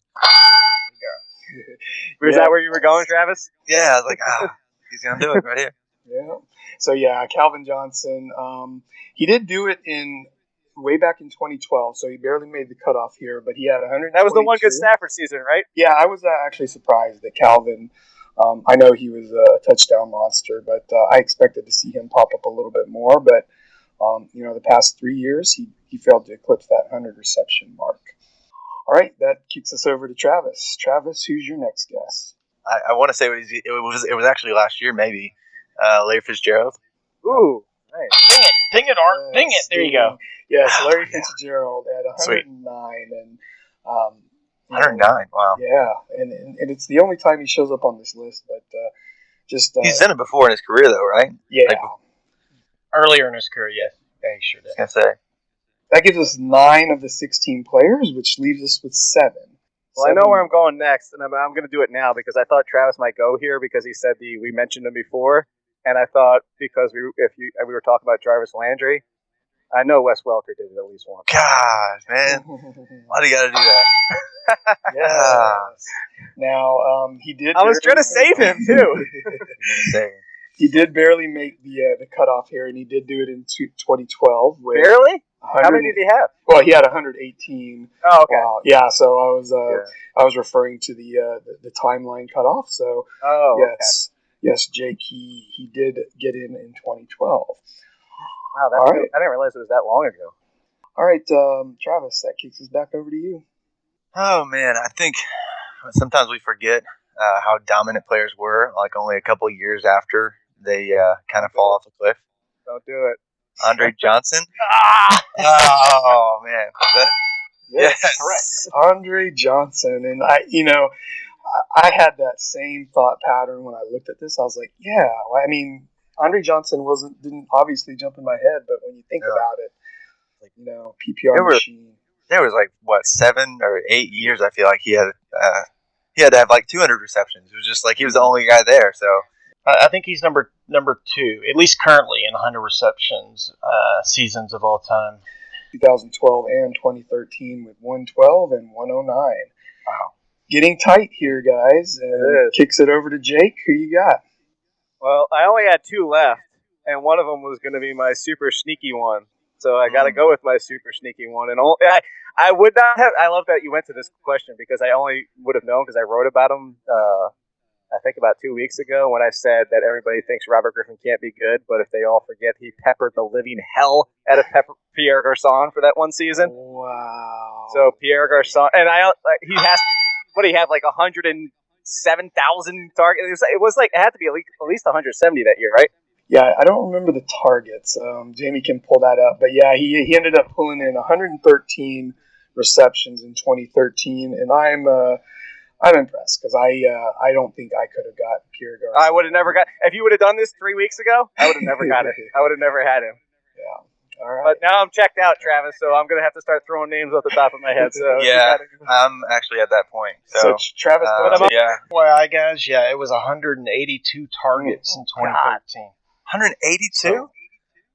Was that where you were going, Travis? Yeah, I was like, he's going to do it right here. Yeah. So, yeah, Calvin Johnson, he did do it way back in 2012, so he barely made the cutoff here, but he had 100. That was the one good Stafford season, right? Yeah, I was actually surprised that Calvin, I know he was a touchdown monster, but I expected to see him pop up a little bit more, but the past 3 years, he failed to eclipse that 100 reception mark. All right, that kicks us over to Travis. Travis, who's your next guess? I want to say it was actually last year, maybe. Larry Fitzgerald. Ooh, nice. Ding it, Art. Ding it. There you go. Yes, Larry Fitzgerald at 109 and 109. Wow. Yeah, and it's the only time he shows up on this list, but he's done it before in his career, though, right? Yeah. Earlier in his career, yes. Yeah, he sure did. I was going to say. That gives us 9 of the 16 players, which leaves us with 7. Well, I know where I'm going next, and I'm going to do it now because I thought Travis might go here because he said we mentioned him before, and I thought because we were talking about Jarvis Landry, I know Wes Welker did it at least once. God, man, why do you got to do that? Yes. Now he did. I was trying to save him too. He did barely make the cutoff here, and he did do it in 2012. Barely? How many did he have? Well, he had 118. Oh, okay. Yeah, so I was referring to the timeline cutoff. So yes, okay. Yes, Jake, he did get in 2012. Wow, that's right. I didn't realize it was that long ago. All right, Travis, that kicks us back over to you. Oh man, I think sometimes we forget how dominant players were. Like only a couple of years after they kind of fall off the cliff. Don't do it. Andre Johnson. Oh man, yes, correct. Andre Johnson, and I had that same thought pattern when I looked at this. I was like, yeah, I mean, Andre Johnson didn't obviously jump in my head, but when you think about it, like PPR machine. There was 7 or 8 years. I feel like he had to have 200 receptions. It was just like he was the only guy there. So I think he's number 2, at least currently, in 100 receptions seasons of all time. 2012 and 2013 with 112 and 109. Wow. Getting tight here, guys. Kicks it over to Jake. Who you got? Well, I only had 2 left, and one of them was going to be my super sneaky one. So I got to go with my super sneaky one. And I would not have. I love that you went to this question because I only would have known because I wrote about him. I think about 2 weeks ago when I said that everybody thinks Robert Griffin can't be good, but if they all forget, he peppered the living hell out of Pierre Garçon for that one season. Wow. So Pierre Garçon, and he has to. What do you have? 107,000 targets. It had to be at least 170 that year, right? Yeah, I don't remember the targets. Jamie can pull that up, but yeah, he ended up pulling in 113 receptions in 2013, and I'm impressed because I don't think I could have got Pierre Garçon. I would have never got. If you would have done this 3 weeks ago, I would have never got it. I would have never had him. Yeah. All right. But now I'm checked out, Travis, so I'm gonna have to start throwing names off the top of my head. So yeah, I'm actually at that point. So Travis, yeah. FYI, guys, it was 182 targets in 2013. 182?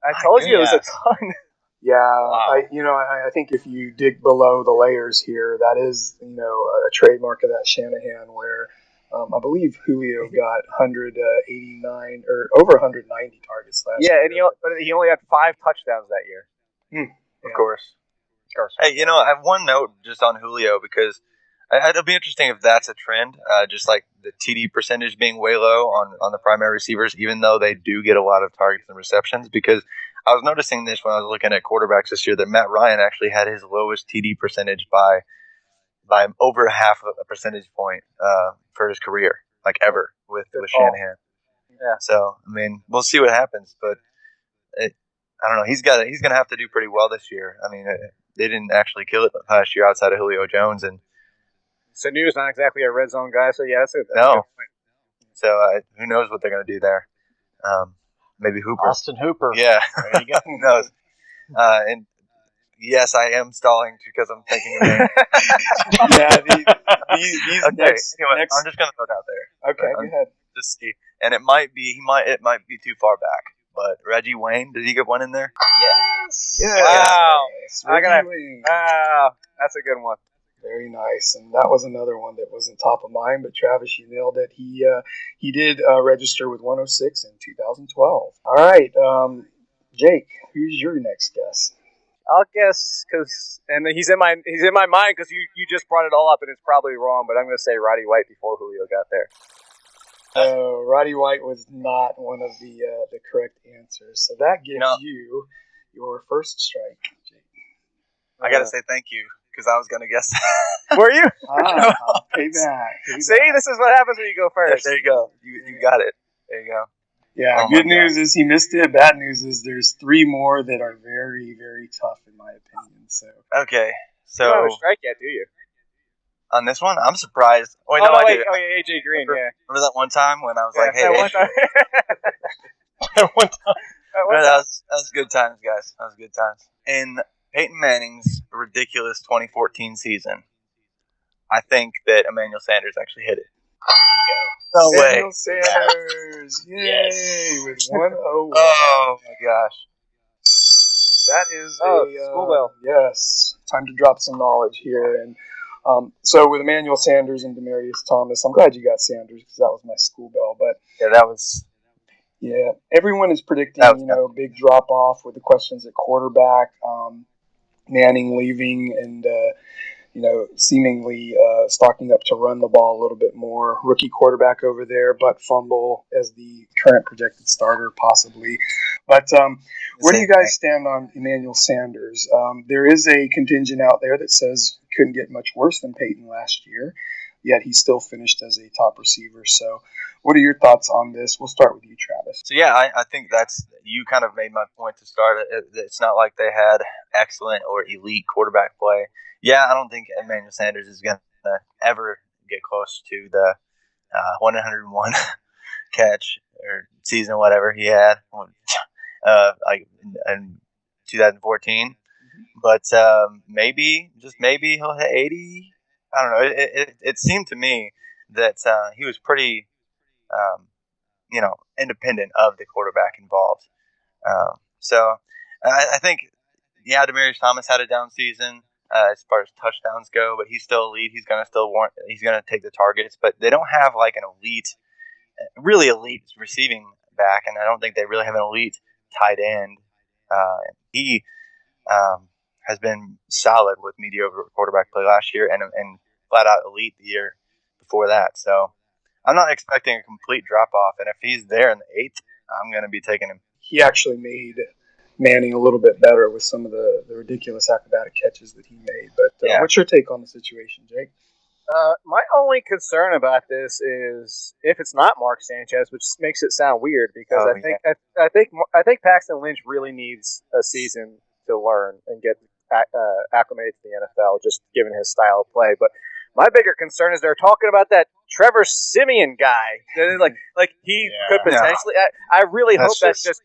I told you it was a ton. Yeah, wow. I think if you dig below the layers here, that is a trademark of that Shanahan where I believe Julio got 189 or over 190 targets last year. Yeah, and he only had 5 touchdowns that year. Of course. Hey, I have one note just on Julio because It'll be interesting if that's a trend, just like the TD percentage being way low on the primary receivers, even though they do get a lot of targets and receptions. Because I was noticing this when I was looking at quarterbacks this year, that Matt Ryan actually had his lowest TD percentage by over half a percentage point for his career, like ever, with Shanahan. Yeah. So, I mean, we'll see what happens, but I don't know. He's going to have to do pretty well this year. I mean, they didn't actually kill it last year outside of Julio Jones, and Sanu's not exactly a red zone guy, so yeah, that's a good point. So who knows what they're going to do there? Maybe Hooper. Austin Hooper. Yeah. There you go. Who knows? And yes, I am stalling because I'm thinking of names. Yeah, these Okay, next, anyway, next. I'm just going to throw it out there. Okay, go ahead. Just see. And it might be too far back. But Reggie Wayne, did he get one in there? Yes. Yeah. Wow. Reggie Wayne. Wow, that's a good one. Very nice, and that was another one that wasn't top of mind. But Travis, you nailed it. He did register with 106 in 2012. All right, Jake, who's your next guess? I'll guess and he's in my mind because you just brought it all up and it's probably wrong, but I'm going to say Roddy White before Julio got there. Roddy White was not one of the correct answers, so that gives you your first strike, Jake. I got to say thank you because I was going to guess that. Were you? Payback. See, this is what happens when you go first. There you go. You got it. There you go. Yeah, good news is he missed it. Bad news is there's 3 more that are very, very tough in my opinion. So okay, so you don't have a strike yet, do you? On this one, I'm surprised. I do. Oh, yeah, AJ Green. Remember that one time when I was like, "Hey, one time. One time. That was good times, guys. That was good times." In Peyton Manning's ridiculous 2014 season, I think that Emmanuel Sanders actually hit it. There you go. No way. Emmanuel Sanders, yay, Yes. with 101. Oh my gosh. That is school bell. Yes, time to drop some knowledge here. And so with Emmanuel Sanders and Demaryius Thomas, I'm glad you got Sanders because that was my school bell. But Yeah, that was. yeah, everyone is predicting big drop off with the questions at quarterback, Manning leaving, and seemingly stocking up to run the ball a little bit more. Rookie quarterback over there, but fumble as the current projected starter, possibly. But where do you guys stand on Emmanuel Sanders? There is a contingent out there that says it couldn't get much worse than Peyton last year, yet he still finished as a top receiver. So what are your thoughts on this? We'll start with you, Travis. So yeah, I think you kind of made my point to start. It's not like they had excellent or elite quarterback play. Yeah, I don't think Emmanuel Sanders is going to ever get close to the 101 catch or season, whatever he had, like in 2014. But maybe he'll hit 80. I don't know. It seemed to me that he was pretty, independent of the quarterback involved. So I think, Demaryius Thomas had a down season. As far as touchdowns go, but he's still elite. He's gonna take the targets, but they don't have like an really elite receiving back, and I don't think they really have an elite tight end. He has been solid with mediocre quarterback play last year, and flat out elite the year before that. So I'm not expecting a complete drop off, and if he's there in the 8th, I'm gonna be taking him. He actually made Manning a little bit better with some of the ridiculous acrobatic catches that he made. But what's your take on the situation, Jake? My only concern about this is if it's not Mark Sanchez, which makes it sound weird because I think Paxton Lynch really needs a season to learn and get acclimated to the NFL, just given his style of play. But my bigger concern is they're talking about that Trevor Siemian guy. Like he could potentially. I really hope that's just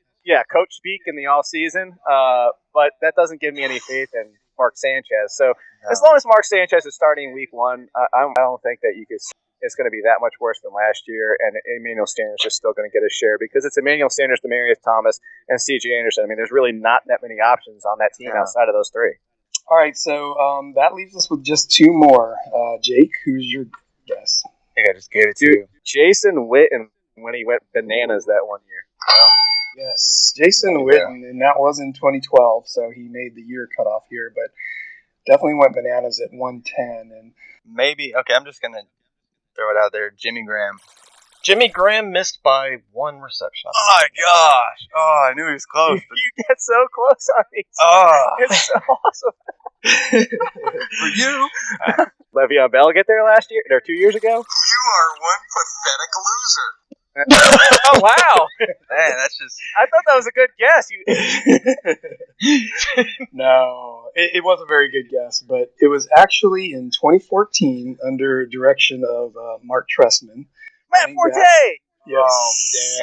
coach speak in the offseason, but that doesn't give me any faith in Mark Sanchez. So as long as Mark Sanchez is starting week 1, I don't think that it's going to be that much worse than last year, and Emmanuel Sanders is still going to get a share because it's Emmanuel Sanders, Demaryius Thomas, and C.J. Anderson. I mean, there's really not that many options on that team outside of those 3. All right, so that leaves us with just 2 more. Jake, who's your guess? I think I just gave it to you. Jason Witten when he went bananas that one year. Yes, Jason Witten, and that was in 2012, so he made the year cutoff here. But definitely went bananas at 110. And Maybe, okay, I'm just going to throw it out there. Jimmy Graham. Jimmy Graham missed by 1 reception. Oh, my gosh. Oh, I knew he was close. But... You get so close on these. Oh. It's so awesome. For you. Le'Veon Bell get there last year, or 2 years ago? You are one pathetic loser. Oh, wow. Man, that's just... I thought that was a good guess. No, it was a very good guess, but it was actually in 2014 under direction of Mark Trestman. Matt Forte! Yes.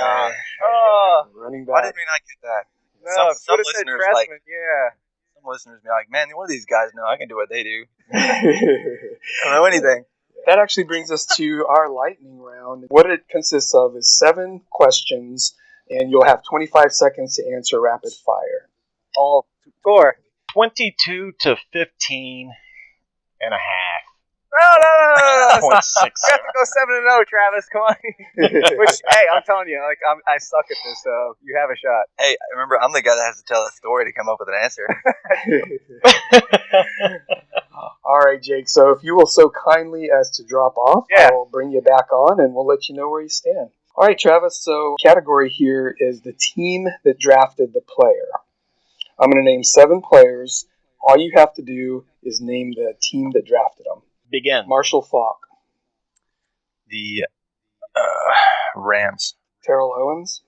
Running Why back. did we not get that? No, some should have said listeners, Trestman, yeah. Some listeners be like, man, what do these guys know? I can do what they do. That I don't know anything. actually brings us to our lightning round. What it consists of is 7 questions, and you'll have 25 seconds to answer rapid fire. All score. 22 to 15 and a half. No. 0.6. We have to go 7-0, Travis. Come on. Which, hey, I'm telling you, I suck at this, so you have a shot. Hey, remember, I'm the guy that has to tell a story to come up with an answer. All right, Jake. So if you will so kindly as to drop off, Yeah. I'll bring you back on, and we'll let you know where you stand. All right, Travis. So category here is the team that drafted the player. I'm going to name 7 players. All you have to do is name the team that drafted them. Begin. Marshall Faulk, The Rams. Terrell Owens,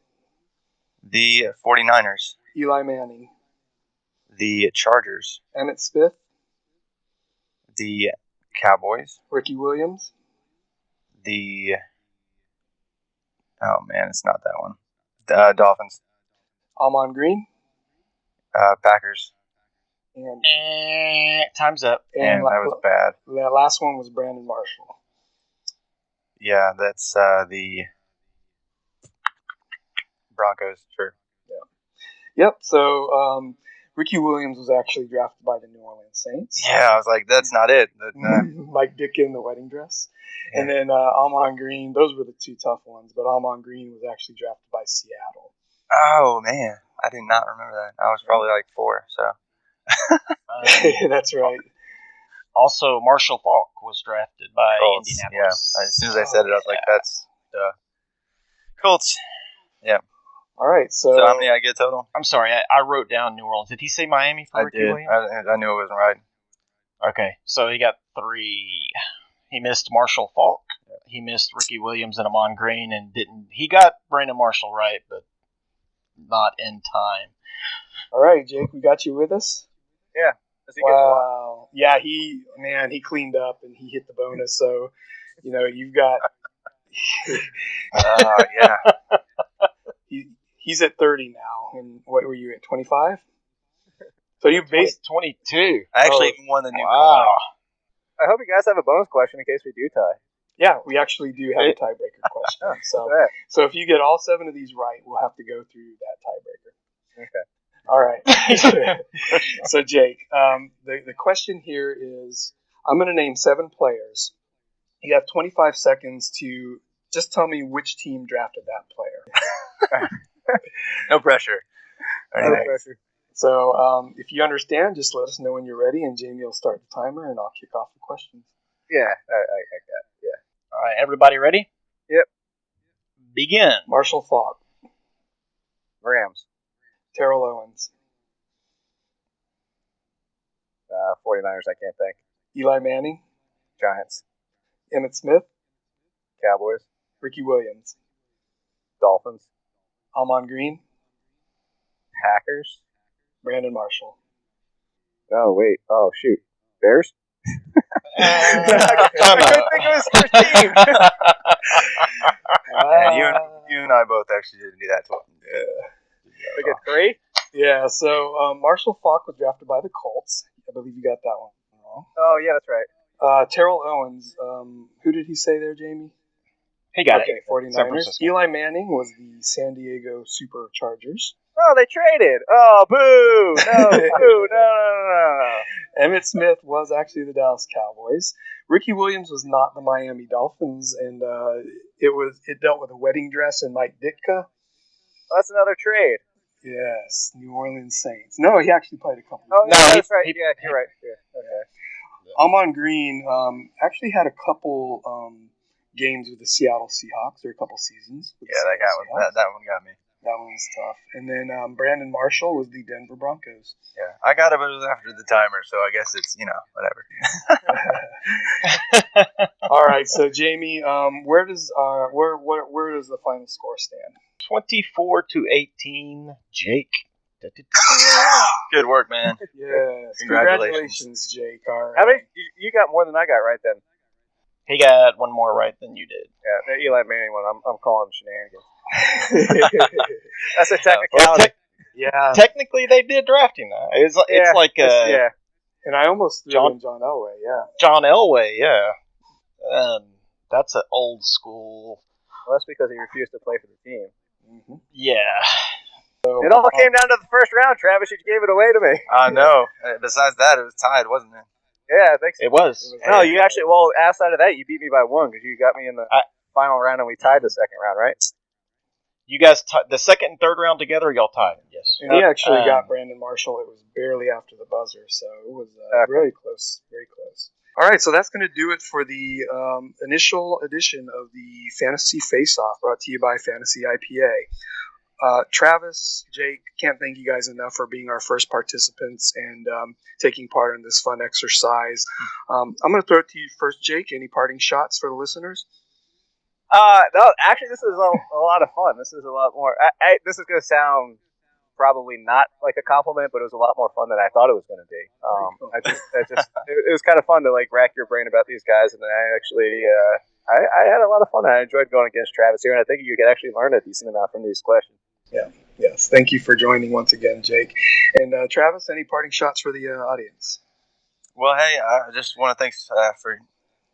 The 49ers. Eli Manning, The Chargers. Emmitt Smith, The Cowboys. Ricky Williams, The... Oh, man, it's not that one. Dolphins. Amon Green, Packers. and Time's up. And that was bad. that last one was Brandon Marshall. Yeah, that's the Broncos. Sure. Yep. So Ricky Williams was actually drafted by the New Orleans Saints. Yeah, I was like, that's not it. Mike Dick in the wedding dress. Yeah. And then Amon Green, those were the 2 tough ones, but Amon Green was actually drafted by Seattle. Oh, man. I did not remember that. I was probably like 4, so. That's right. Also, Marshall Faulk was drafted by Colts. Indianapolis. Yeah, as soon as I said it, I was like, that's Colts. Yeah. All right, so how many I get total? I'm sorry, I wrote down New Orleans. Did he say Miami for I Ricky did. Williams? I knew it wasn't right. Okay, so he got 3. He missed Marshall Faulk. He missed Ricky Williams and Amon Green, and didn't. He got Brandon Marshall right, but not in time. All right, Jake, we got you with us? Yeah. Wow. Yeah, he cleaned up and he hit the bonus. So, you've got. Yeah. He's at 30 now. And what were you at, 25? So you based 22. I actually even won the new Wow. I hope you guys have a bonus question in case we do tie. Yeah, we actually do have a tiebreaker question. So if you get all 7 of these right, we'll have to go through that tiebreaker. Okay. All right. So Jake, the question here is, I'm going to name 7 players. You have 25 seconds to just tell me which team drafted that player. No pressure. No pressure. So if you understand, just let us know when you're ready, and Jamie will start the timer, and I'll kick off the questions. Yeah, I got it. Yeah. All right, everybody ready? Yep. Begin. Marshall Faulk, Rams. Terrell Owens, 49ers, I can't think. Eli Manning, Giants. Emmitt Smith, Cowboys. Ricky Williams, Dolphins. Amon Green, Packers. Brandon Marshall. Oh, wait. Oh, shoot. Bears? I couldn't think of his first team. And you and I both actually didn't do that. We get 3? Yeah, so Marshall Faulk was drafted by the Colts. I believe you got that one wrong. Oh, yeah, that's right. Terrell Owens, who did he say there, Jamie? He got okay, it. 49ers. Eli Manning was the San Diego Superchargers. Oh, they traded. Oh, boo. No, boo. No. Emmitt Smith was actually the Dallas Cowboys. Ricky Williams was not the Miami Dolphins, and it dealt with a wedding dress and Mike Ditka. That's another trade. Yes, New Orleans Saints. No, he actually played a couple. Oh, of yeah, No, that's right. Yeah, you're right. Yeah. Okay. I'm on green. Actually had a couple games with the Seattle Seahawks. There were a couple seasons. With the Yeah, Seattle Seahawks. that one got me. That one was tough. And then Brandon Marshall was the Denver Broncos. Yeah, I got it, but it was after the timer, so I guess it's whatever. All right, so Jamie, where does the final score stand? 24-18, Jake. Good work, man. Yes, Congratulations, Jake. All right. How many? You got more than I got right then. He got one more right than you did. Yeah, the Eli Manning one. I'm calling shenanigans. That's a technicality. Technically, they did draft him. Though. It's like yeah. And I almost threw in John Elway. Yeah. John Elway. Yeah. That's an old school. Well, that's because he refused to play for the team. Mm-hmm. Yeah. So, It all came down to the first round, Travis. You gave it away to me. I know. Besides that, it was tied, wasn't it? Yeah, I think so. It was. No, you actually. Well, outside of that, you beat me by one because you got me in the final round, and we tied the second round, right? You guys, the second and third round together, y'all tied. Yes. And he actually got Brandon Marshall. It was barely after the buzzer, so it was really close, very close. All right, so that's going to do it for the initial edition of the Fantasy Face-Off, brought to you by Fantasy IPA. Travis, Jake, can't thank you guys enough for being our first participants and taking part in this fun exercise. I'm going to throw it to you first, Jake. Any parting shots for the listeners? No, actually, this is a lot of fun. This is a lot more. This is going to sound probably not like a compliment, but it was a lot more fun than I thought it was going to be. It was kind of fun to rack your brain about these guys, and I actually I had a lot of fun. I enjoyed going against Travis here, and I think you could actually learn a decent amount from these questions. Yeah. Yes. Thank you for joining once again, Jake. And Travis, any parting shots for the audience? Well, hey, I just want to thanks for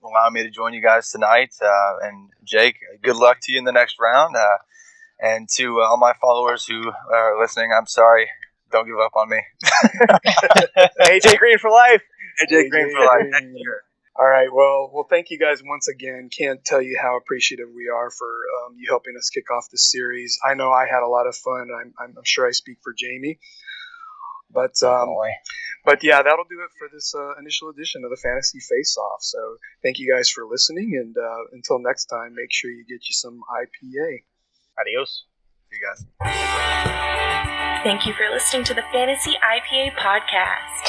allowing me to join you guys tonight. And Jake, good luck to you in the next round. And to all my followers who are listening, I'm sorry. Don't give up on me. AJ Green for life. AJ Green for life. Next year. All right. Well, thank you guys once again. Can't tell you how appreciative we are for you helping us kick off this series. I know I had a lot of fun. I'm sure I speak for Jamie. But yeah, that'll do it for this initial edition of the Fantasy Face-Off. So thank you guys for listening, and until next time, make sure you get you some IPA. Adios. See you guys. Thank you for listening to the Fantasy IPA podcast.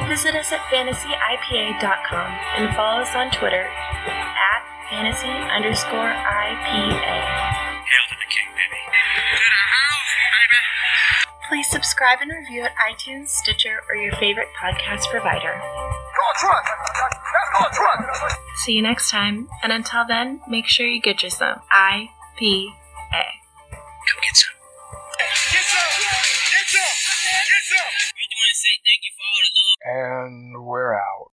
Visit us at fantasyipa.com and follow us on Twitter at fantasy_IPA. Hail to the king, baby. To the house, baby. Please subscribe and review at iTunes, Stitcher, or your favorite podcast provider. See you next time, and until then, make sure you get you some IPA. Come get some. Get some! Get some! Get some! We just want to say thank you for all the love. And we're out.